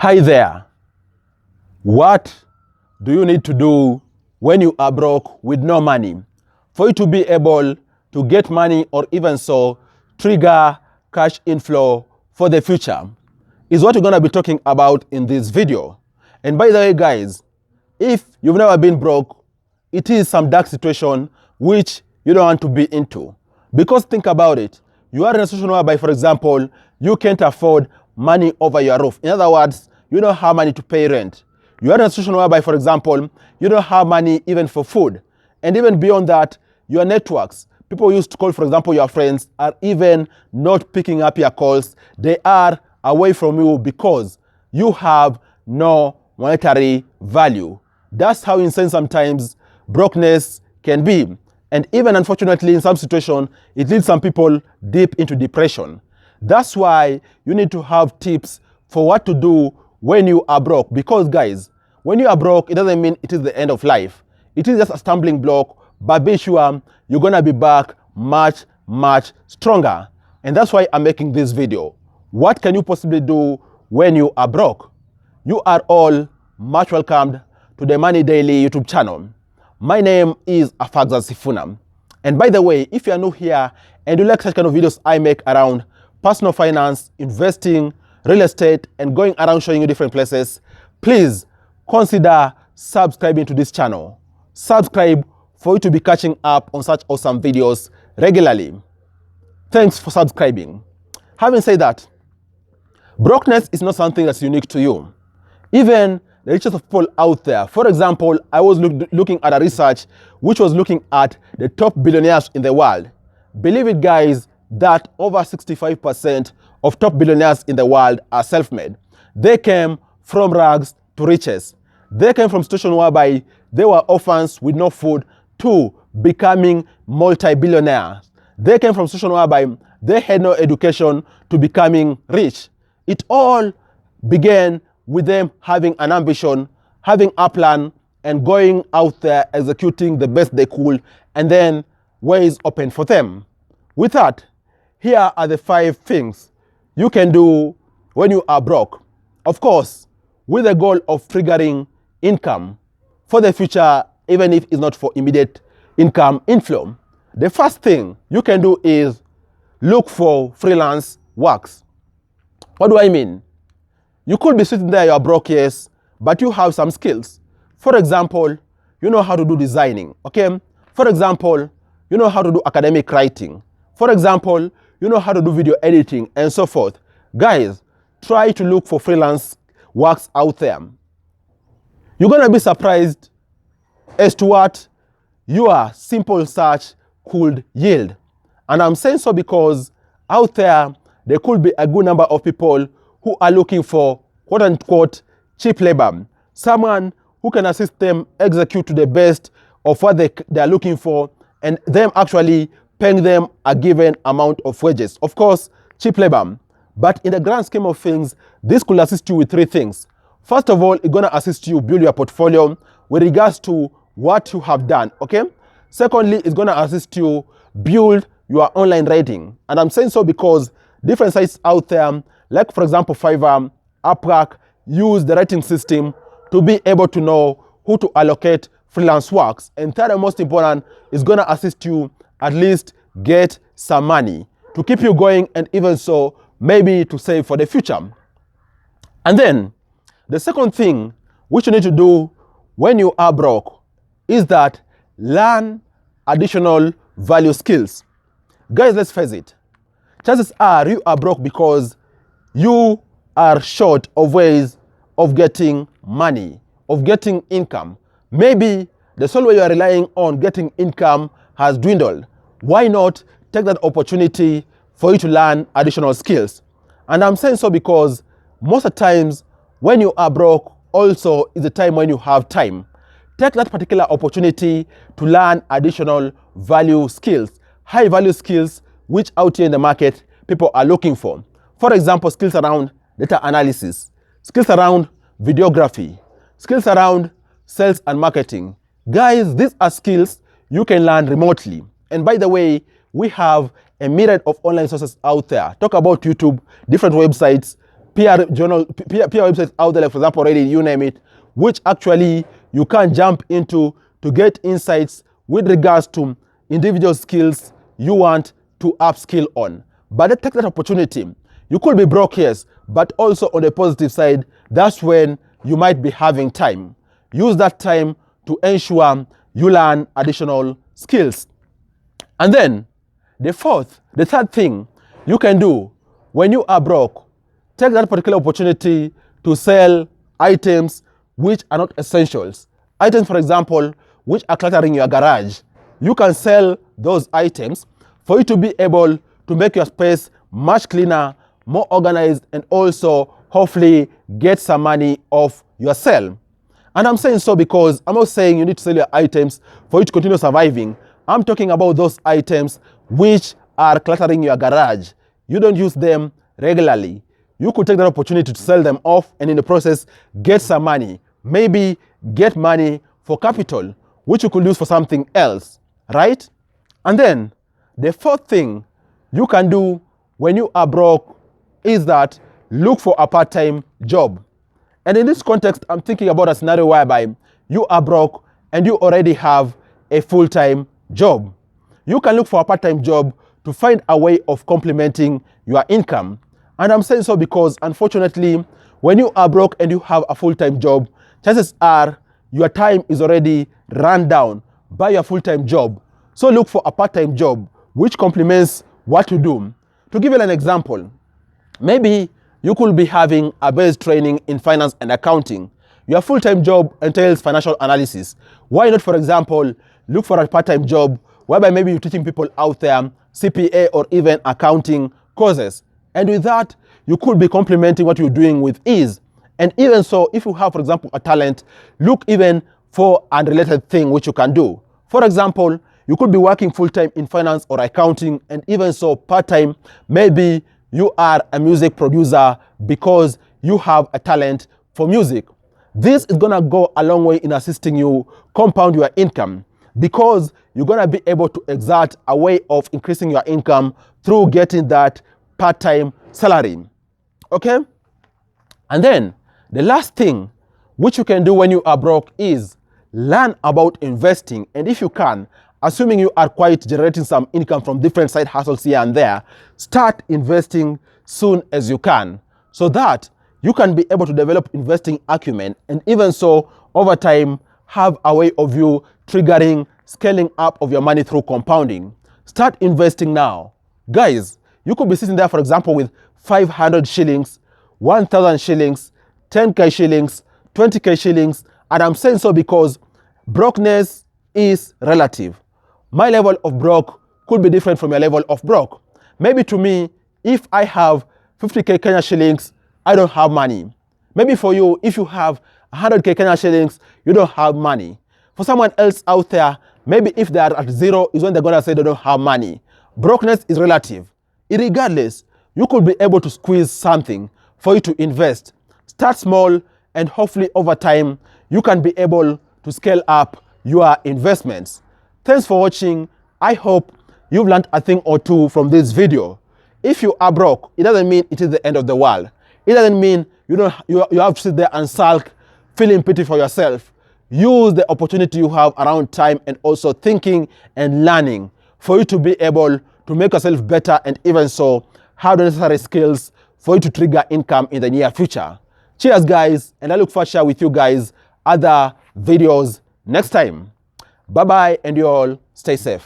Hi there. What do you need to do when you are broke with no money for you to be able to get money or even so trigger cash inflow for the future is what we're going to be talking about in this video. And by the way, guys, if you've never been broke, it is some dark situation which you don't want to be into. Because think about it. You are in a situation whereby, for example, you can't afford money over your roof. In other words, you don't have money to pay rent. You are in a situation whereby, for example, you don't have money even for food. And even beyond that, your networks, people used to call, for example, your friends, are even not picking up your calls. They are away from you because you have no monetary value. That's how insane sometimes brokenness can be. And even unfortunately, in some situations, it leads some people deep into depression. That's why you need to have tips for what to do when you are broke. Because guys, when you are broke, it doesn't mean it is the end of life. It is just a stumbling block, but be sure you're going to be back much, much stronger. And that's why I'm making this video. What can you possibly do when you are broke? You are all much welcomed to the Money Daily YouTube channel. My name is Afagza Sifuna. And by the way, if you are new here and you like such kind of videos I make around personal finance, investing, real estate, and going around showing you different places, please consider subscribing to this channel. Subscribe for you to be catching up on such awesome videos regularly. Thanks for subscribing. Having said that, brokenness is not something that's unique to you. Even the richest of people out there. For example, I was looking at a research which was looking at the top billionaires in the world. Believe it, guys, that over 65% of top billionaires in the world are self-made. They came from rags to riches. They came from situations whereby they were orphans with no food to becoming multi-billionaires. They came from situations whereby they had no education to becoming rich. It all began with them having an ambition, having a plan, and going out there executing the best they could, and then ways open for them. With that, here are the 5 things you can do when you are broke. Of course, with the goal of triggering income for the future, even if it's not for immediate income inflow. The first thing you can do is look for freelance works. What do I mean? You could be sitting there, you are broke, yes, but you have some skills. For example, you know how to do designing, okay? For example, you know how to do academic writing. For example, you know how to do video editing and so forth. Guys, try to look for freelance works out there. You're going to be surprised as to what your simple search could yield. And I'm saying so because out there could be a good number of people who are looking for quote-unquote cheap labor, someone who can assist them execute to the best of what they are looking for, and them actually paying them a given amount of wages. Of course, cheap labor. But in the grand scheme of things, this could assist you with 3 things. First of all, it's going to assist you build your portfolio with regards to what you have done, okay? Secondly, it's going to assist you build your online rating. And I'm saying so because different sites out there, like for example, Fiverr, Upwork, use the rating system to be able to know who to allocate freelance works. And third and most important, is going to assist you at least get some money to keep you going, and even so, maybe to save for the future. And then, the second thing which you need to do when you are broke is that learn additional value skills. Guys, let's face it. Chances are you are broke because you are short of ways of getting money, of getting income. Maybe the sole way you are relying on getting income has dwindled. Why not take that opportunity for you to learn additional skills? And I'm saying so because most of the times when you are broke also is the time when you have time. Take that particular opportunity to learn additional value skills, high value skills which out here in the market people are looking for. For example, skills around data analysis, skills around videography, skills around sales and marketing. Guys, these are skills you can learn remotely. And by the way, we have a myriad of online sources out there. Talk about YouTube, different websites, PR websites out there, like for example, Reddit, you name it, which actually you can jump into to get insights with regards to individual skills you want to upskill on. But take that opportunity. You could be broke, yes, but also on the positive side, that's when you might be having time. Use that time to ensure you learn additional skills. And then the third thing you can do when you are broke, take that particular opportunity to sell items which are not essentials. Items, for example, which are cluttering your garage. You can sell those items for you to be able to make your space much cleaner, more organized, and also hopefully get some money off your sale. And I'm saying so because I'm not saying you need to sell your items for you to continue surviving. I'm talking about those items which are cluttering your garage. You don't use them regularly. You could take that opportunity to sell them off and in the process get some money. Maybe get money for capital, which you could use for something else, right? And then the fourth thing you can do when you are broke is that look for a part-time job. And in this context, I'm thinking about a scenario whereby you are broke and you already have a full-time job. You can look for a part-time job to find a way of complementing your income. And I'm saying so because, unfortunately, when you are broke and you have a full-time job, chances are your time is already run down by your full-time job. So look for a part-time job which complements what you do. To give you an example, maybe you could be having a base training in finance and accounting. Your full-time job entails financial analysis. Why not, for example, look for a part-time job whereby maybe you're teaching people out there CPA or even accounting courses. And with that, you could be complementing what you're doing with ease. And even so, if you have, for example, a talent, look even for an unrelated thing which you can do. For example, you could be working full-time in finance or accounting, and even so part-time, maybe you are a music producer because you have a talent for music. This is gonna go a long way in assisting you compound your income because you're gonna be able to exert a way of increasing your income through getting that part-time salary. Okay? And then the last thing which you can do when you are broke is learn about investing. And if you can, assuming you are quite generating some income from different side hustles here and there, start investing soon as you can so that you can be able to develop investing acumen and even so over time have a way of you triggering scaling up of your money through compounding. Start investing now. Guys, you could be sitting there, for example, with 500 shillings, 1,000 shillings, 10k shillings, 20k shillings, and I'm saying so because brokenness is relative. My level of broke could be different from your level of broke. Maybe to me, if I have 50k Kenya shillings, I don't have money. Maybe for you, if you have 100k Kenya shillings, you don't have money. For someone else out there, maybe if they are at zero is when they're gonna say they don't have money. Brokenness is relative. Irregardless, you could be able to squeeze something for you to invest. Start small and hopefully over time, you can be able to scale up your investments. Thanks for watching. I hope you've learned a thing or two from this video. If you are broke, it doesn't mean it is the end of the world. It doesn't mean you have to sit there and sulk, feeling pity for yourself. Use the opportunity you have around time and also thinking and learning for you to be able to make yourself better and even so have the necessary skills for you to trigger income in the near future. Cheers, guys, and I look forward to share with you guys other videos next time. Bye-bye, and you all stay safe.